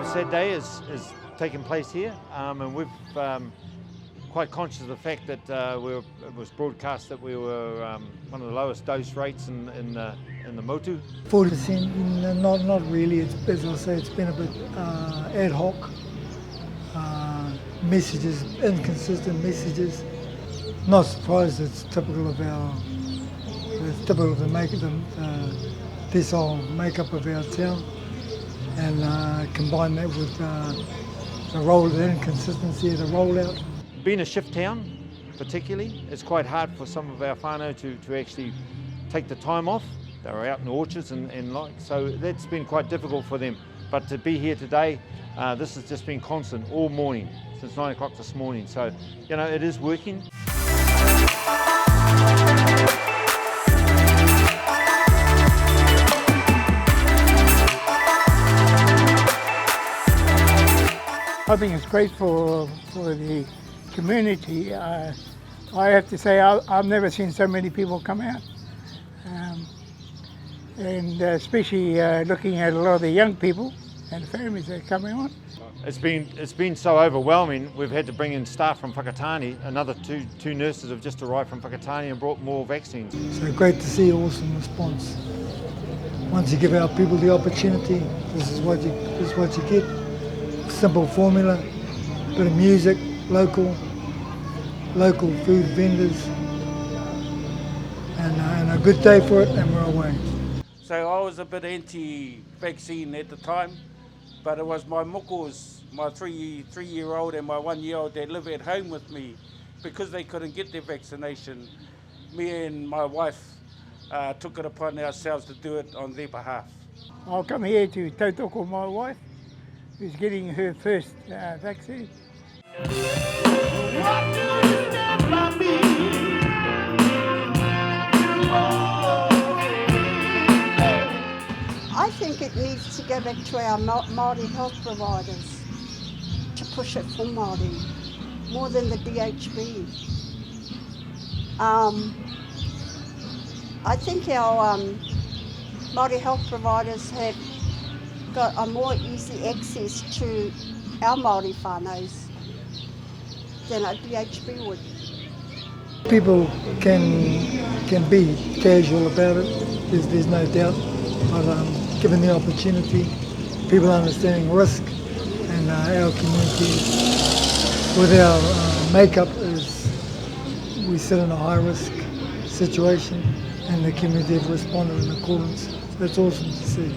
of a sad day is taking place here, and we've quite conscious of the fact that it was broadcast that we were one of the lowest dose rates in the motu. 40%, not really. It's, as I say, it's been a bit ad hoc. Messages, inconsistent messages. Not surprised. It's typical of our. It's typical of the decile makeup of our town, and combine that with the inconsistency of the rollout. Being a shift town, particularly, it's quite hard for some of our whānau to actually take the time off. They were out in the orchards and like, so that's been quite difficult for them. But to be here today, this has just been constant all morning, since 9 o'clock this morning. So, you know, it is working. I think it's great for the community. I have to say I've never seen so many people come out, and especially looking at a lot of the young people and the families that are coming on. It's been so overwhelming. We've had to bring in staff from Whakatane. Another two nurses have just arrived from Whakatane and brought more vaccines. So great to see awesome response. Once you give our people the opportunity, this is what you get. Simple formula, bit of music, local food vendors, and a good day for it, and we're away. So I was a bit anti-vaccine at the time, but it was my mokos, my three-year-old and my 1-year-old that live at home with me, because they couldn't get their vaccination. Me and my wife took it upon ourselves to do it on their behalf. I'll come here to tautoko my wife, who's getting her first vaccine. I think it needs to go back to our Māori health providers to push it for Māori, more than the DHB. I think our Māori health providers have got a more easy access to our Māori whānaus than a DHB would. People can be casual about it, there's no doubt, but given the opportunity, people understanding risk, and our community with our makeup is we sit in a high risk situation, and the community have responded in accordance. So it's awesome to see.